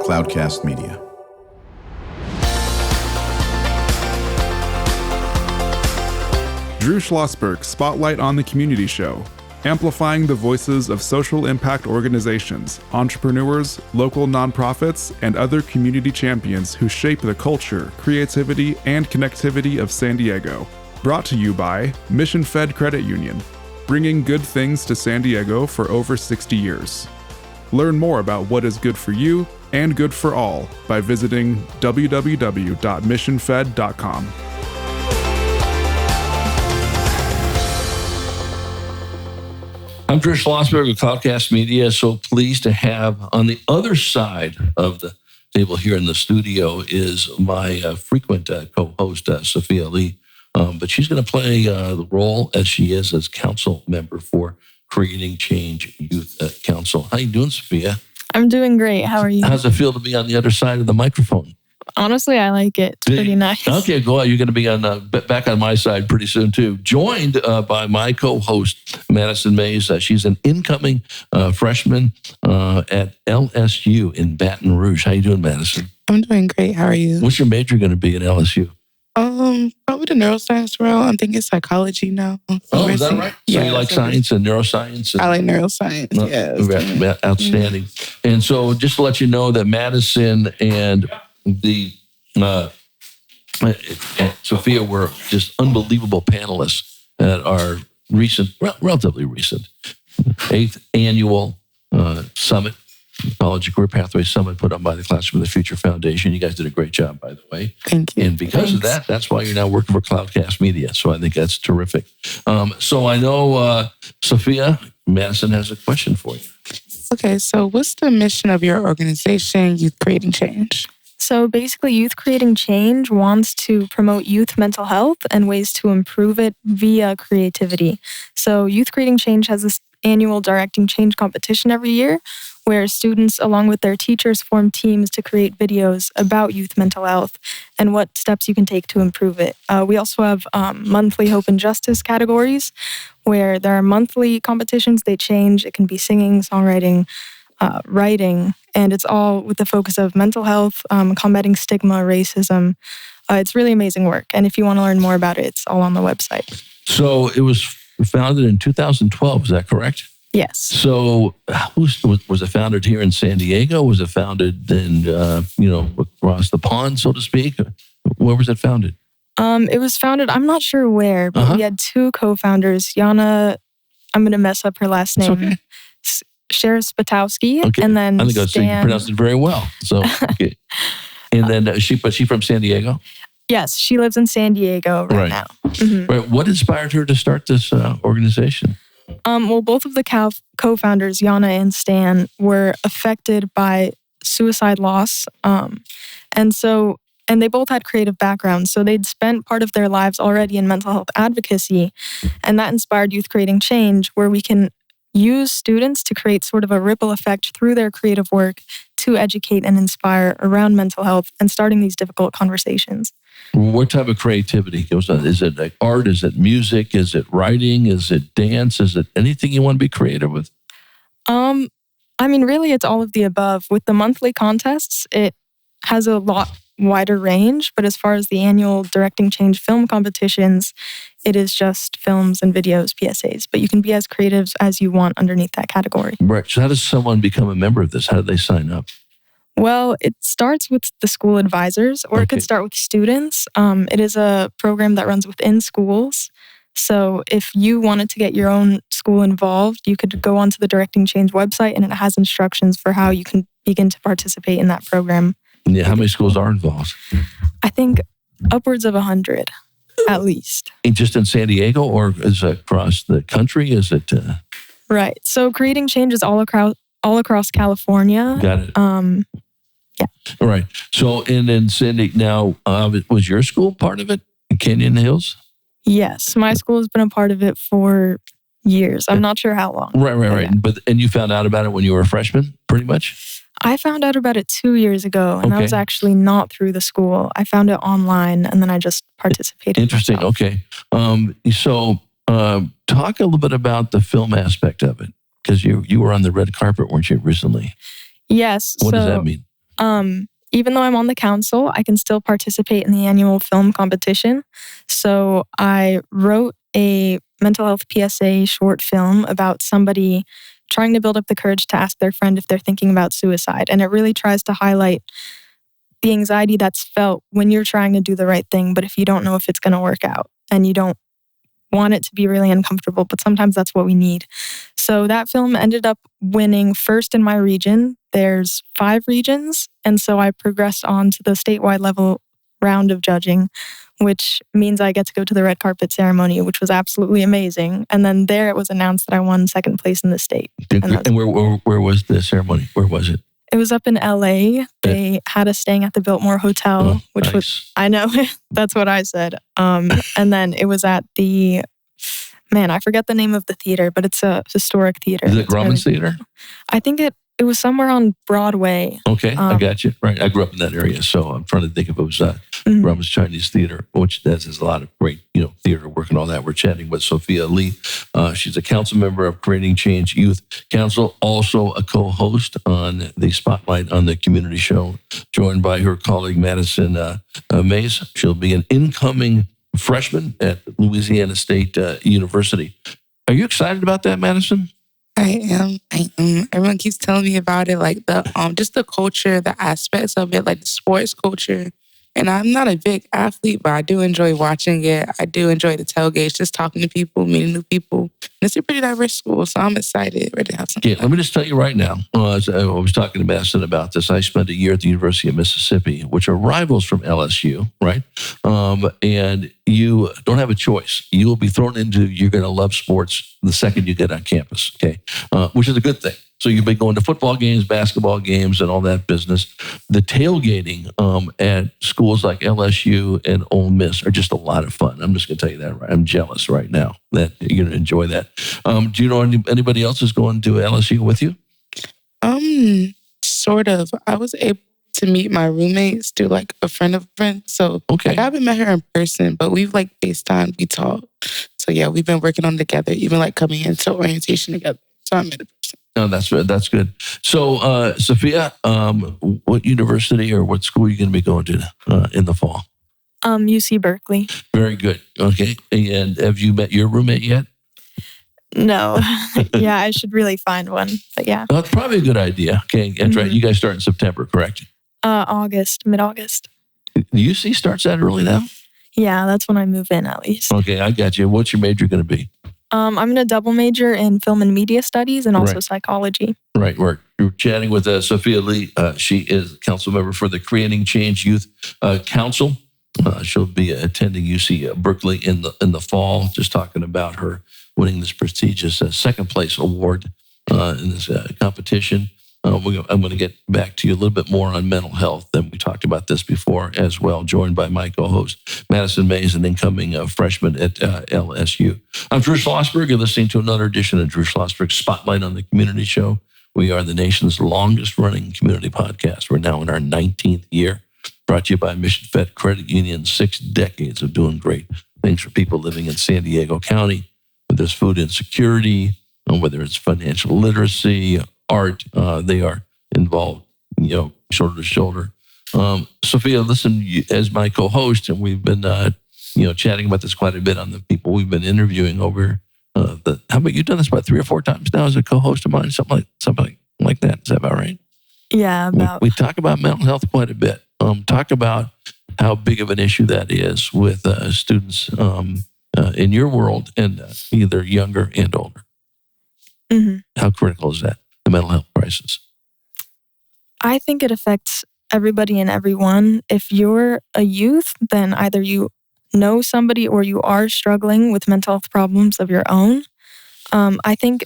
Cloudcast Media. Drew Schlosberg Spotlight on the Community Show, amplifying the voices of social impact organizations, entrepreneurs, local nonprofits, and other community champions who shape the culture, creativity, and connectivity of San Diego. Brought to you by Mission Fed Credit Union, bringing good things to San Diego for over 60 years. Learn more about what is good for you and good for all by visiting www.missionfed.com. I'm Drew Schlosberg of Cloudcast Media. So pleased to have on the other side of the table here in the studio is my frequent co-host, Sophia Lee. But she's going to play the role as she is as council member for Creating Change Youth Council. How you doing, Sophia? I'm doing great. How are you? How's it feel to be on the other side of the microphone? Honestly, I like it. It's pretty nice. Okay, go on. You're going to be on back on my side pretty soon, too. Joined by my co-host, Madison Mays. She's an incoming freshman at LSU in Baton Rouge. How you doing, Madison? I'm doing great. How are you? What's your major going to be at LSU? Probably the neuroscience world. I'm thinking psychology now. Oh, is that right? So you like science and neuroscience? I like neuroscience, yes. Outstanding. And so just to let you know that Madison and Sophia were just unbelievable panelists at our relatively recent 8th annual summit, College Career Pathway Summit put on by the Classroom of the Future Foundation. You guys did a great job, by the way. Thank you. And because of that, that's why you're now working for Cloudcast Media. So I think that's terrific. So I know, Sophia, Madison has a question for you. Okay, so what's the mission of your organization, Youth Creating Change? So basically, Youth Creating Change wants to promote youth mental health and ways to improve it via creativity. So Youth Creating Change has this annual Directing Change competition every year, where students, along with their teachers, form teams to create videos about youth mental health and what steps you can take to improve it. We also have monthly Hope and Justice categories, where there are monthly competitions. They change. It can be singing, songwriting, writing, and it's all with the focus of mental health, combating stigma, racism. It's really amazing work. And if you want to learn more about it, it's all on the website. So it was founded in 2012, is that correct? Yes. So was it founded here in San Diego? Was it founded in, across the pond, so to speak? Where was it founded? It was founded, I'm not sure where, but we had two co-founders, Yana, I'm going to mess up her last name, okay. Shara Spatowski, okay. and then I think you pronounced it very well. So, okay. And then is she from San Diego? Yes, she lives in San Diego right now. Mm-hmm. Right. What inspired her to start this organization? Well, both of the co-founders, Yana and Stan, were affected by suicide loss. And they both had creative backgrounds. So they'd spent part of their lives already in mental health advocacy. And that inspired Youth Creating Change, where we can use students to create sort of a ripple effect through their creative work to educate and inspire around mental health and starting these difficult conversations. What type of creativity goes on? Is it like art? Is it music? Is it writing? Is it dance? Is it anything you want to be creative with? Really, it's all of the above. With the monthly contests, it has a lot wider range, but as far as the annual Directing Change film competitions, it is just films and videos, PSAs, but you can be as creative as you want underneath that category. Right. So how does someone become a member of this? How do they sign up? Well, it starts with the school advisors, or it could start with students. It is a program that runs within schools. So if you wanted to get your own school involved, you could go onto the Directing Change website, and it has instructions for how you can begin to participate in that program. Yeah, how many schools are involved? I think upwards of 100, at least. And just in San Diego, or is it across the country? Is it? Right. So Creating Change is all across California. Got it. Yeah. All right. So, and then Cindy, now, was your school part of it in Canyon Hills? Yes. My school has been a part of it for years. I'm not sure how long. Right. Yeah. And you found out about it when you were a freshman, pretty much? I found out about it 2 years ago, and that was actually not through the school. I found it online, and then I just participated. Interesting. myself. Okay. So talk a little bit about the film aspect of it, because you were on the red carpet, weren't you, recently? Yes. What does that mean? Even though I'm on the council, I can still participate in the annual film competition. So I wrote a mental health PSA short film about somebody trying to build up the courage to ask their friend if they're thinking about suicide. And it really tries to highlight the anxiety that's felt when you're trying to do the right thing, but if you don't know if it's going to work out and you don't want it to be really uncomfortable, but sometimes that's what we need. So that film ended up winning first in my region. There's 5 regions. And so I progressed on to the statewide level round of judging, which means I get to go to the red carpet ceremony, which was absolutely amazing. And then there it was announced that I won second place in the state. And where was the ceremony? Where was it? It was up in LA. They had us staying at the Biltmore Hotel, which was, I know, that's what I said. And then it was at the, I forget the name of the theater, but it's a historic theater. Is it Grauman's Theater? I think it was somewhere on Broadway. Okay, I got you. Right. I grew up in that area, so I'm trying to think if it was Grauman's Chinese Theater, which has a lot of great, theater work and all that. We're chatting with Sophia Lee. She's a council member of Creating Change Youth Council, also a co-host on the Spotlight on the Community Show, joined by her colleague Madison Mays. She'll be an incoming freshman at Louisiana State University. Are you excited about that, Madison? I am. Everyone keeps telling me about it, like the just the culture, the aspects of it, like the sports culture. And I'm not a big athlete, but I do enjoy watching it. I do enjoy the tailgates, just talking to people, meeting new people. And it's a pretty diverse school, so I'm excited. Ready to have some. Yeah, let me just tell you right now. As I was talking to Madison about this. I spent a year at the University of Mississippi, which are rivals from LSU, right? And you don't have a choice. You will be thrown into. You're going to love sports the second you get on campus, okay? Which is a good thing. So you've been going to football games, basketball games, and all that business. The tailgating at schools like LSU and Ole Miss are just a lot of fun. I'm just going to tell you that. Right? I'm jealous right now that you're going to enjoy that. Do you know anybody else is going to LSU with you? Sort of. I was able to meet my roommates through like a friend of a friend. So okay. I haven't met her in person, but we've like FaceTime, we talk. So yeah, we've been working on it together, even like coming into orientation together. So I met a person. No, that's good. So, Sophia, what university or what school are you going to be going to in the fall? UC Berkeley. Very good. Okay. And have you met your roommate yet? No. Yeah, I should really find one. But yeah. Well, it's probably a good idea. Okay. That's right. You guys start in September, correct? Mid-August. The UC starts that early now? Yeah, that's when I move in at least. Okay, I got you. What's your major going to be? I'm going to double major in film and media studies and also psychology. Right. We're chatting with Sophia Lee. She is a council member for the Creating Change Youth Council. She'll be attending UC Berkeley in the fall, just talking about her winning this prestigious second place award in this competition. I'm going to get back to you a little bit more on mental health. And we talked about this before as well, joined by my co-host, Madison Mays, an incoming freshman at LSU. I'm Drew Schlosberg. You're listening to another edition of Drew Schlosberg's Spotlight on the Community Show. We are the nation's longest-running community podcast. We're now in our 19th year, brought to you by Mission Fed Credit Union, 6 decades of doing great things for people living in San Diego County, whether it's food insecurity, whether it's financial literacy, art, they are involved, shoulder to shoulder. Sophia, listen, as my co-host, and we've been, chatting about this quite a bit on the people we've been interviewing over how about you've done this about 3 or 4 times now as a co-host of mine, something like that. Is that about right? Yeah, about. We talk about mental health quite a bit. Talk about how big of an issue that is with students in your world and either younger and older. Mm-hmm. How critical is that? The mental health crisis? I think it affects everybody and everyone. If you're a youth, then either you know somebody or you are struggling with mental health problems of your own. I think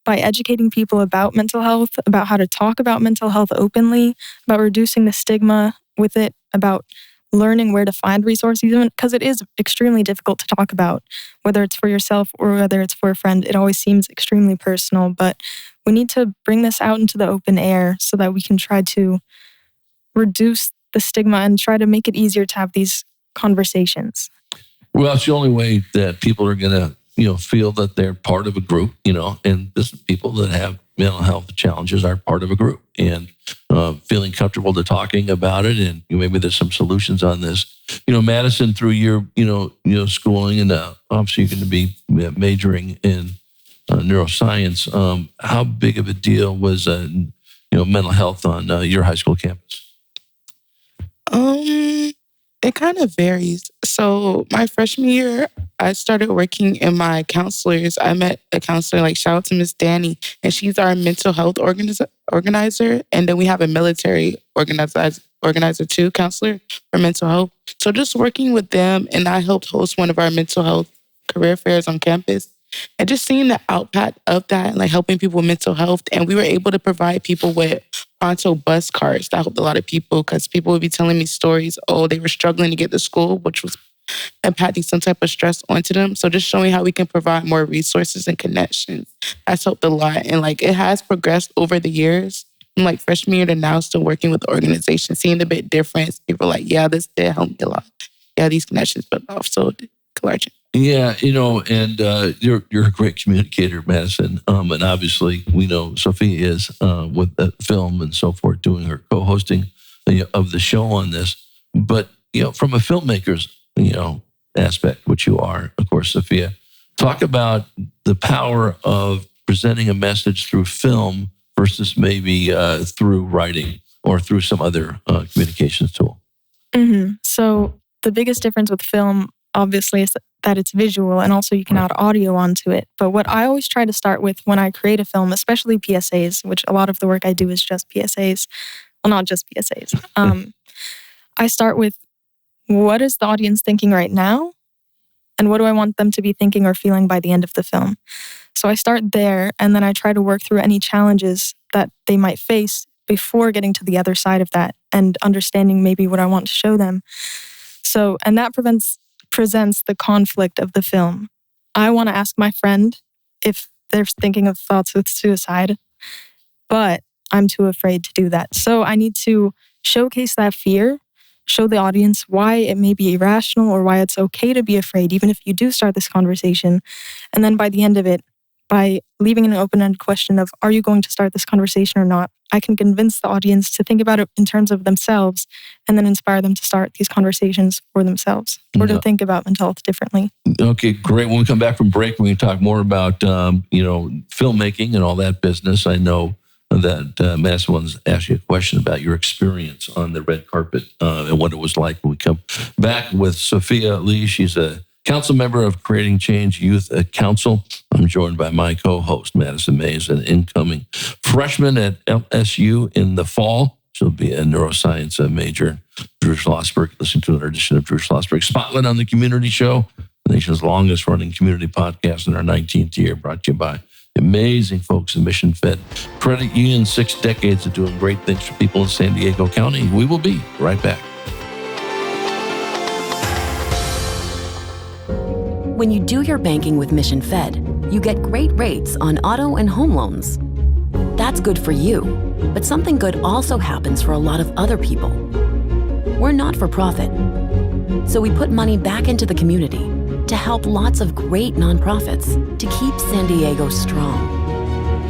by educating people about mental health, about how to talk about mental health openly, about reducing the stigma with it, about learning where to find resources, because it is extremely difficult to talk about, whether it's for yourself or whether it's for a friend. It always seems extremely personal, but we need to bring this out into the open air so that we can try to reduce the stigma and try to make it easier to have these conversations. Well, it's the only way that people are going to, feel that they're part of a group, and this people that have mental health challenges are part of a group. And feeling comfortable to talking about it, and maybe there's some solutions on this. Madison, through your schooling, and obviously you're going to be majoring in neuroscience. How big of a deal was mental health on your high school campus? It kind of varies. So my freshman year, I started working in my counselors. I met a counselor, like shout out to Miss Danny, and she's our mental health organizer. And then we have a military organizer too, counselor for mental health. So just working with them, and I helped host one of our mental health career fairs on campus. And just seeing the output of that, like helping people with mental health. And we were able to provide people with pronto bus cards. That helped a lot of people because people would be telling me stories. Oh, they were struggling to get to school, which was impacting some type of stress onto them. So just showing how we can provide more resources and connections. That's helped a lot. And like it has progressed over the years. From like freshman year to now, still working with the organization, seeing a bit difference. People are like, yeah, this did help me a lot. Yeah, these connections built off. So large. Yeah, and you're a great communicator, Madison. And obviously, we know Sophia is with film and so forth, doing her co-hosting of the show on this. But from a filmmaker's aspect, which you are, of course, Sophia, talk about the power of presenting a message through film versus maybe through writing or through some other communications tool. Mm-hmm. So the biggest difference with film, obviously, is that it's visual, and also you can add audio onto it. But what I always try to start with when I create a film, especially PSAs, which a lot of the work I do is just PSAs. Well, not just PSAs. I start with, what is the audience thinking right now? And what do I want them to be thinking or feeling by the end of the film? So I start there, and then I try to work through any challenges that they might face before getting to the other side of that and understanding maybe what I want to show them. So, and that presents the conflict of the film. I want to ask my friend if they're thinking of thoughts with suicide, but I'm too afraid to do that. So I need to showcase that fear, show the audience why it may be irrational or why it's okay to be afraid, even if you do start this conversation. And then by the end of it, by leaving an open-ended question of, are you going to start this conversation or not? I can convince the audience to think about it in terms of themselves and then inspire them to start these conversations for themselves or to think about mental health differently. Okay, great. When we come back from break, we can talk more about, filmmaking and all that business. I know that Madison wants to ask you a question about your experience on the red carpet and what it was like when we come back with Sophia Lee. She's a council member of Creating Change Youth Council. I'm joined by my co-host, Madison Mays, an incoming freshman at LSU in the fall. She'll be a neuroscience major. Drew Schlosberg, listening to another edition of Drew Schlosberg Spotlight on the Community Show, the nation's longest running community podcast in our 19th year, brought to you by amazing folks in Mission Fed Credit Union, 6 decades of doing great things for people in San Diego County. We will be right back. When you do your banking with Mission Fed, you get great rates on auto and home loans. That's good for you, but something good also happens for a lot of other people. We're not for profit, so we put money back into the community to help lots of great nonprofits to keep San Diego strong.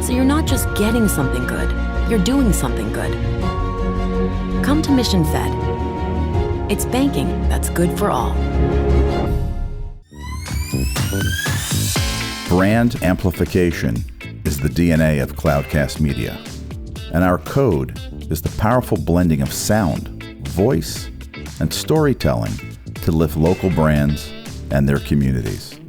So you're not just getting something good, you're doing something good. Come to Mission Fed. It's banking that's good for all. Brand amplification is the DNA of Cloudcast Media, and our code is the powerful blending of sound, voice, and storytelling to lift local brands and their communities.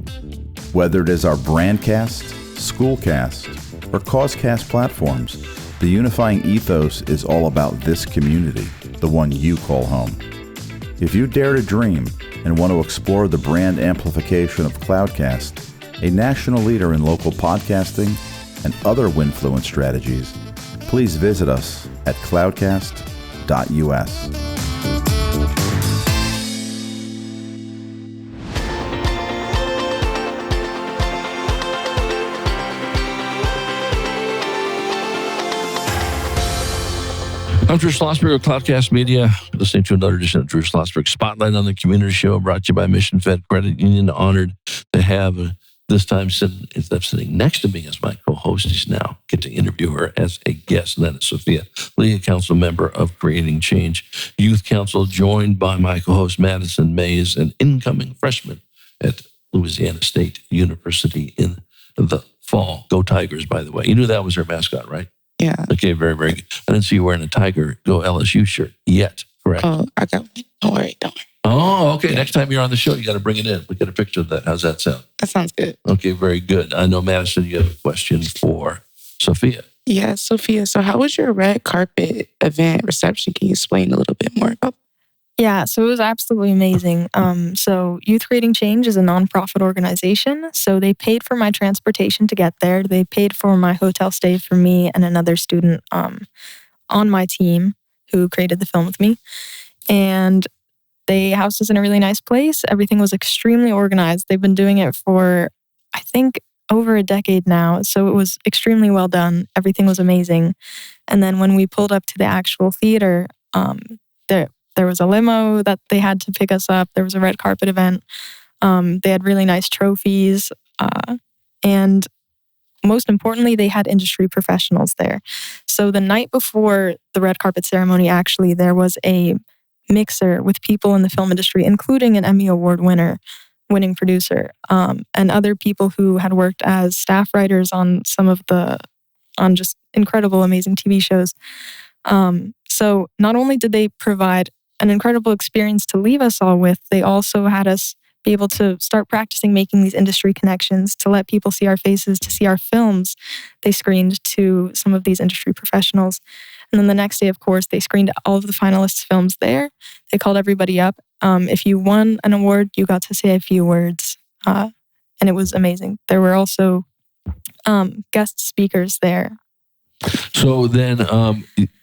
Whether it is our Brandcast, Schoolcast, or Causecast platforms, the unifying ethos is all about this community, the one you call home. If you dare to dream and want to explore the brand amplification of Cloudcast, a national leader in local podcasting and other Winfluence strategies, please visit us at cloudcast.us. I'm Drew Schlosberg of Cloudcast Media, listening to another edition of Drew Schlosberg Spotlight on the Community Show, brought to you by Mission Fed Credit Union. Honored to have this time instead of sitting next to me as my co-host, is now get to interview her as a guest. And that is Sophia Lee, a council member of Creating Change Youth Council, joined by my co-host Madison Mays, an incoming freshman at Louisiana State University in the fall. Go Tigers, by the way. You knew that was her mascot, right? Yeah. Okay, very, very good. I didn't see you wearing a Tiger Go LSU shirt yet, correct? Oh, I got one. Don't worry. Oh, okay. Next time you're on the show, you got to bring it in. We get a picture of that. How's that sound? That sounds good. Okay, very good. I know, Madison, you have a question for Sophia. Yeah, Sophia. So how was your red carpet event reception? Can you explain a little bit more about that? Yeah, so it was absolutely amazing. So Youth Creating Change is a nonprofit organization. So they paid for my transportation to get there. They paid for my hotel stay for me and another student on my team who created the film with me. And they housed us in a really nice place. Everything was extremely organized. They've been doing it for, I think, over a decade now. So it was extremely well done. Everything was amazing. And then when we pulled up to the actual theater, there was a limo that they had to pick us up. There was a red carpet event. They had really nice trophies. And most importantly, they had industry professionals there. So the night before the red carpet ceremony, actually, there was a mixer with people in the film industry, including an Emmy Award winning producer, and other people who had worked as staff writers on on just incredible, amazing TV shows. So not only did they provide an incredible experience to leave us all with, they also had us be able to start practicing making these industry connections, to let people see our faces, to see our films. They screened to some of these industry professionals. And then the next day, of course, they screened all of the finalists' films there. They called everybody up. If you won an award, you got to say a few words. And it was amazing. There were also guest speakers there. So then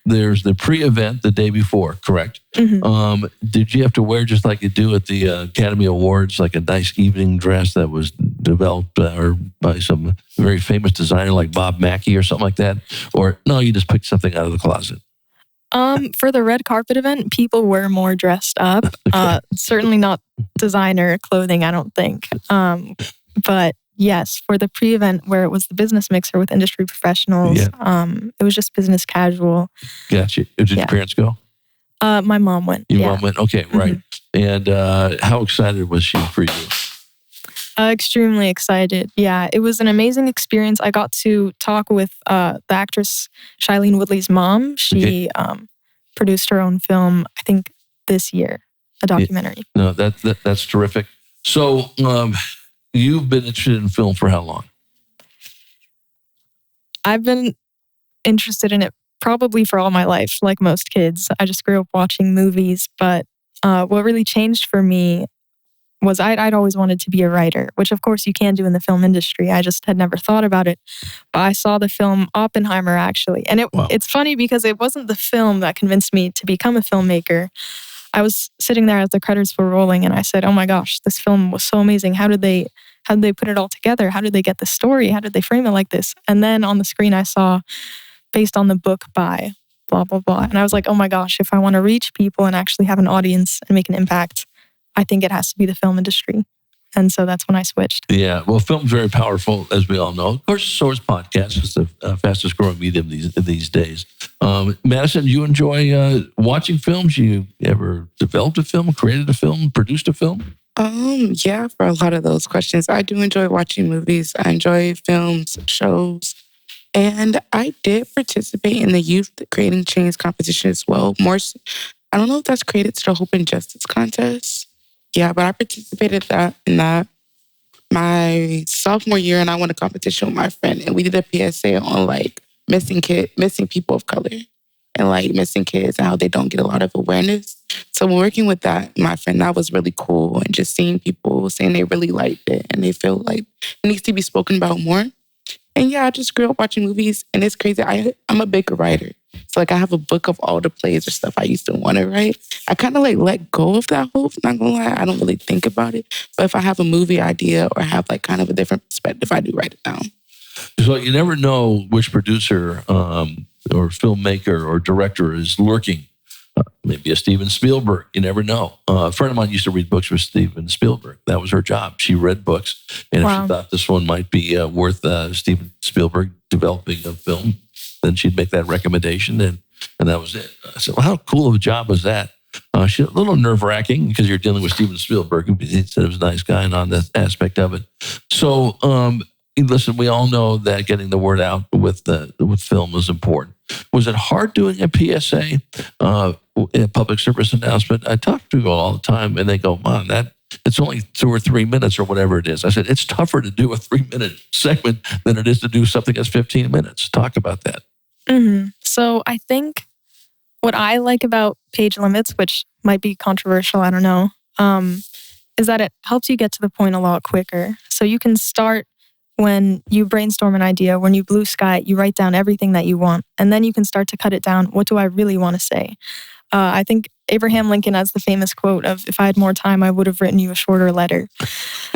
there's the pre-event the day before, correct? Mm-hmm. Did you have to wear, just like you do at the Academy Awards, like a nice evening dress that was developed by some very famous designer like Bob Mackie or something like that? Or no, you just picked something out of the closet? For the red carpet event, people were more dressed up. Okay. Certainly not designer clothing, I don't think. But yes, for the pre-event where it was the business mixer with industry professionals, it was just business casual. Gotcha. Did your parents go? My mom went. Your mom went? Okay, right. Mm-hmm. And how excited was she for you? Extremely excited. Yeah, it was an amazing experience. I got to talk with the actress Shailene Woodley's mom. She produced her own film, I think, this year, a documentary. No, that's terrific. So, you've been interested in film for how long? I've been interested in it probably for all my life, like most kids. I just grew up watching movies, but what really changed for me was I'd always wanted to be a writer, which of course you can do in the film industry. I just had never thought about it. But I saw the film Oppenheimer, actually. And it's funny because it wasn't the film that convinced me to become a filmmaker. I was sitting there as the credits were rolling and I said, oh my gosh, this film was so amazing. How did they put it all together? How did they get the story? How did they frame it like this? And then on the screen I saw, based on the book by blah, blah, blah. And I was like, oh my gosh, if I want to reach people and actually have an audience and make an impact, I think it has to be the film industry. And so that's when I switched. Yeah, well, film's very powerful, as we all know. Of course, so is podcasts. It's the fastest growing medium these days. Madison, you enjoy watching films? You ever developed a film, created a film, produced a film? Yeah, for a lot of those questions. I do enjoy watching movies. I enjoy films, shows. And I did participate in the Youth Creating Change competition as well. I don't know if that's created to the Hope and Justice contest. Yeah, but I participated in that my sophomore year, and I won a competition with my friend, and we did a PSA on like missing people of color and like missing kids and how they don't get a lot of awareness. So when working with my friend, that was really cool, and just seeing people saying they really liked it and they feel like it needs to be spoken about more. And yeah, I just grew up watching movies, and it's crazy. I'm a big writer. So like I have a book of all the plays or stuff I used to want to write. I kind of like let go of that hope, not gonna lie. I don't really think about it. But if I have a movie idea or have like kind of a different perspective, I do write it down. So you never know which producer or filmmaker or director is lurking maybe a Steven Spielberg. You never know. A friend of mine used to read books with Steven Spielberg. That was her job. She read books, and if she thought this one might be worth Steven Spielberg developing a film, then she'd make that recommendation, and that was it. I said, well, how cool of a job was that? She a little nerve-wracking because you're dealing with Steven Spielberg. He said he was a nice guy and on that aspect of it. So, listen, we all know that getting the word out with film is important. Was it hard doing a PSA, a public service announcement? I talk to people all the time, and they go, "Man, it's only 2 or 3 minutes or whatever it is." I said, it's tougher to do a 3-minute segment than it is to do something that's 15 minutes. Talk about that. Mm-hmm. So I think what I like about page limits, which might be controversial, I don't know, is that it helps you get to the point a lot quicker. So you can start when you brainstorm an idea, when you blue sky, you write down everything that you want, and then you can start to cut it down. What do I really want to say? I think Abraham Lincoln has the famous quote of, if I had more time, I would have written you a shorter letter.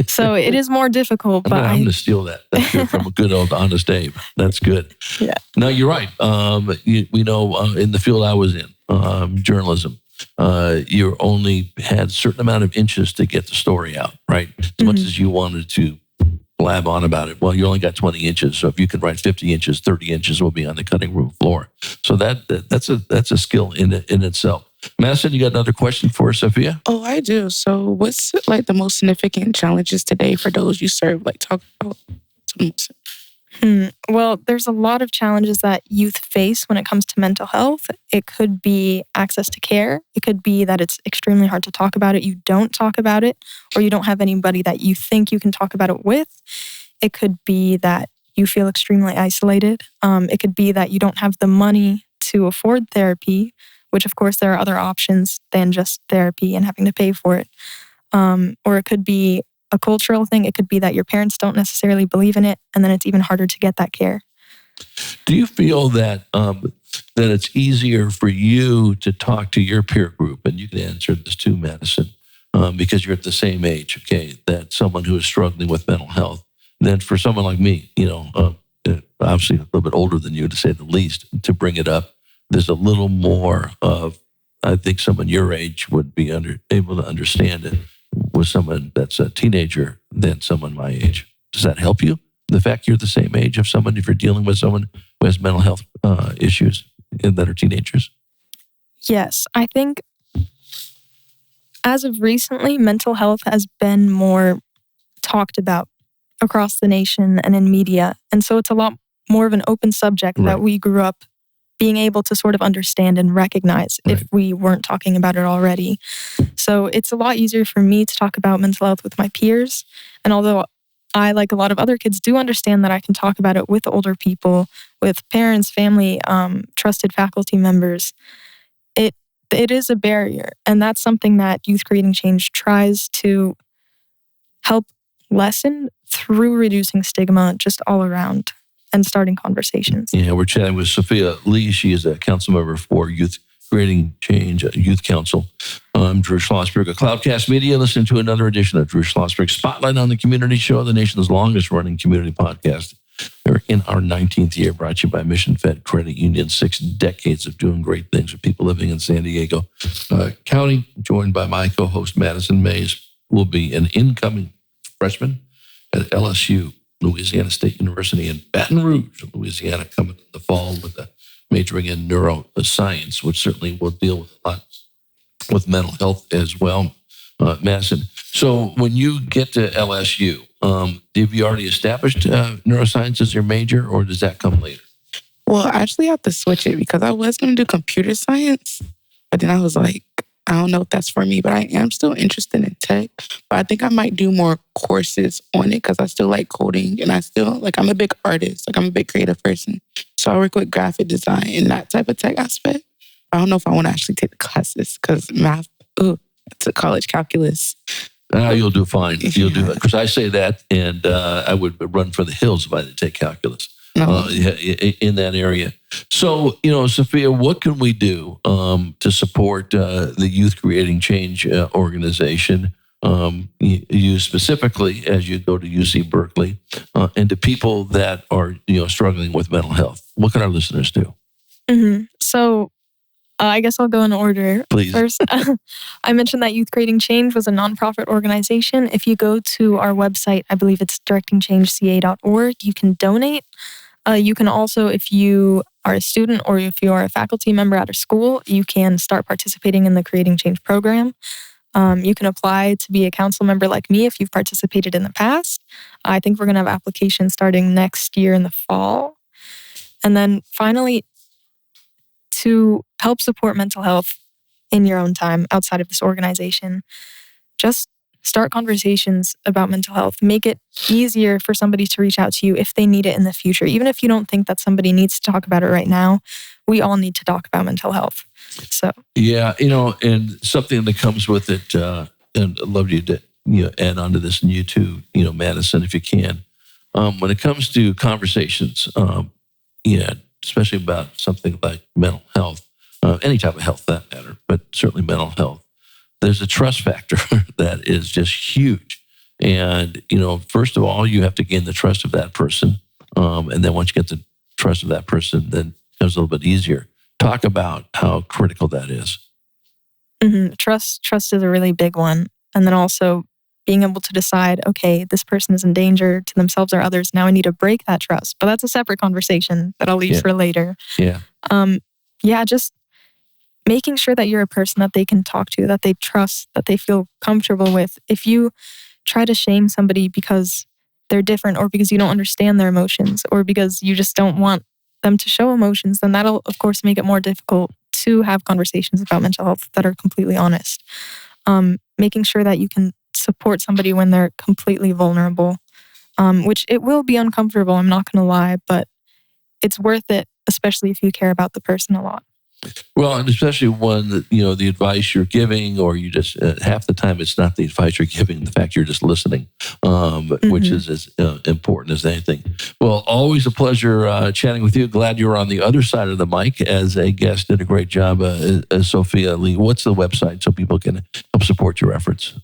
So it is more difficult. But I'm going to steal that. That's good from a good old Honest Abe. That's good. Yeah. No, you're right. We know in the field I was in, journalism, you only had a certain amount of inches to get the story out, right? As much as you wanted to blab on about it. Well, you only got 20 inches. So if you can write 50 inches, 30 inches will be on the cutting room floor. So that's a skill in itself. Madison, you got another question for Sophia? Oh, I do. So what's like the most significant challenges today for those you serve? Like talk about Well, there's a lot of challenges that youth face when it comes to mental health. It could be access to care. It could be that it's extremely hard to talk about it. You don't talk about it, or you don't have anybody that you think you can talk about it with. It could be that you feel extremely isolated. It could be that you don't have the money to afford therapy, which of course there are other options than just therapy and having to pay for it. Or it could be a cultural thing. It could be that your parents don't necessarily believe in it, and then it's even harder to get that care. Do you feel that that it's easier for you to talk to your peer group, and you can answer this too, Madison, because you're at the same age, okay, that someone who is struggling with mental health, than for someone like me, obviously a little bit older than you, to say the least, to bring it up? There's a little more of, I think someone your age would be able to understand it with someone that's a teenager than someone my age. Does that help you? The fact you're the same age of someone, if you're dealing with someone who has mental health issues that are teenagers? Yes, I think as of recently, mental health has been more talked about across the nation and in media. And so it's a lot more of an open subject that we grew up being able to sort of understand and recognize if we weren't talking about it already. So it's a lot easier for me to talk about mental health with my peers. And although I, like a lot of other kids, do understand that I can talk about it with older people, with parents, family, trusted faculty members, it is a barrier. And that's something that Youth Creating Change tries to help lessen through reducing stigma just all around and starting conversations. Yeah, we're chatting with Sophia Lee. She is a council member for Youth Creating Change Youth Council. I'm Drew Schlosberg of Cloudcast Media. Listen to another edition of Drew Schlosberg Spotlight on the Community Show, the nation's longest running community podcast. We're in our 19th year, brought to you by Mission Fed Credit Union. 6 decades of doing great things with people living in San Diego County. Joined by my co-host, Madison Mays, will be an incoming freshman at LSU, Louisiana State University in Baton Rouge, Louisiana, coming in the fall with a majoring in neuroscience, which certainly will deal with a lot with mental health as well, Madison. So when you get to LSU, have you already established neuroscience as your major, or does that come later? Well, I actually have to switch it because I was going to do computer science, but then I was like, I don't know if that's for me, but I am still interested in tech. But I think I might do more courses on it because I still like coding, and I still, I'm a big artist. I'm a big creative person. So I work with graphic design and that type of tech aspect. I don't know if I want to actually take the classes because math, it's a college calculus. You'll do fine. You'll do it. Because I say that, and I would run for the hills if I didn't take calculus in that area. So, Sophia, what can we do to support the Youth Creating Change organization? You specifically, as you go to UC Berkeley, and to people that are struggling with mental health. What can our listeners do? So I guess I'll go in order. Please. First, I mentioned that Youth Creating Change was a nonprofit organization. If you go to our website, I believe it's directingchangeca.org, you can donate. You can also, if you are a student or if you are a faculty member at a school, you can start participating in the Creating Change program. You can apply to be a council member like me if you've participated in the past. I think we're going to have applications starting next year in the fall. And then finally, to help support mental health in your own time outside of this organization, just start conversations about mental health. Make it easier for somebody to reach out to you if they need it in the future. Even if you don't think that somebody needs to talk about it right now, we all need to talk about mental health. So yeah, and something that comes with it, and I'd love you to add on to this, and you too, Madison, if you can. When it comes to conversations, especially about something like mental health, any type of health that matter, but certainly mental health, there's a trust factor that is just huge. And, first of all, you have to gain the trust of that person. And then once you get the trust of that person, then it becomes a little bit easier. Talk about how critical that is. Mm-hmm. Trust is a really big one. And then also being able to decide, okay, this person is in danger to themselves or others. Now I need to break that trust. But that's a separate conversation that I'll leave for later. Yeah. Just making sure that you're a person that they can talk to, that they trust, that they feel comfortable with. If you try to shame somebody because they're different or because you don't understand their emotions or because you just don't want them to show emotions, then that'll, of course, make it more difficult to have conversations about mental health that are completely honest. Making sure that you can support somebody when they're completely vulnerable, which it will be uncomfortable, I'm not going to lie, but it's worth it, especially if you care about the person a lot. Well, and especially when, the advice you're giving, or you just, half the time it's not the advice you're giving, the fact you're just listening, which is as important as anything. Well, always a pleasure chatting with you. Glad you were on the other side of the mic as a guest. Did a great job, Sophia Lee. What's the website so people can help support your efforts?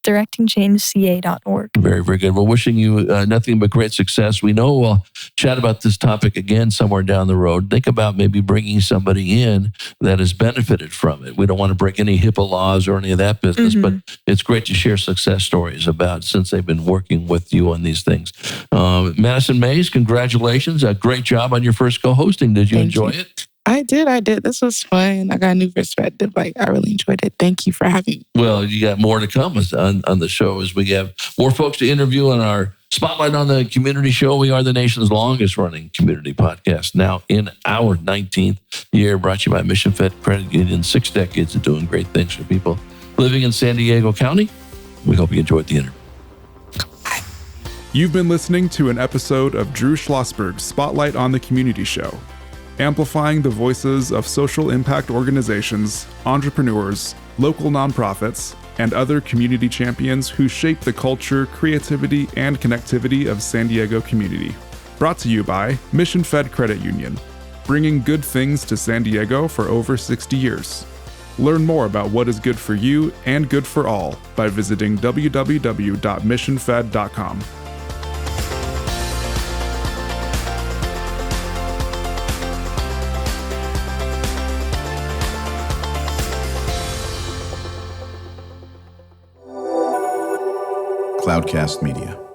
Directingchangeca.org. Very, very good. We're wishing you nothing but great success. We know we'll chat about this topic again somewhere down the road. Think about maybe bringing somebody in that has benefited from it. We don't want to break any HIPAA laws or any of that business, but it's great to share success stories about since they've been working with you on these things. Madison Mays, congratulations. A great job on your first co-hosting. Did you enjoy it? I did. This was fun. I got a new perspective. I really enjoyed it. Thank you for having me. Well, you got more to come on the show as we have more folks to interview on our Spotlight on the Community show. We are the nation's longest running community podcast, now in our 19th year, brought to you by Mission Fed Credit Union. 6 decades of doing great things for people living in San Diego County. We hope you enjoyed the interview. You've been listening to an episode of Drew Schlosberg's Spotlight on the Community show, amplifying the voices of social impact organizations, entrepreneurs, local nonprofits, and other community champions who shape the culture, creativity, and connectivity of San Diego community. Brought to you by Mission Fed Credit Union, bringing good things to San Diego for over 60 years. Learn more about what is good for you and good for all by visiting www.missionfed.com. Cloudcast Media.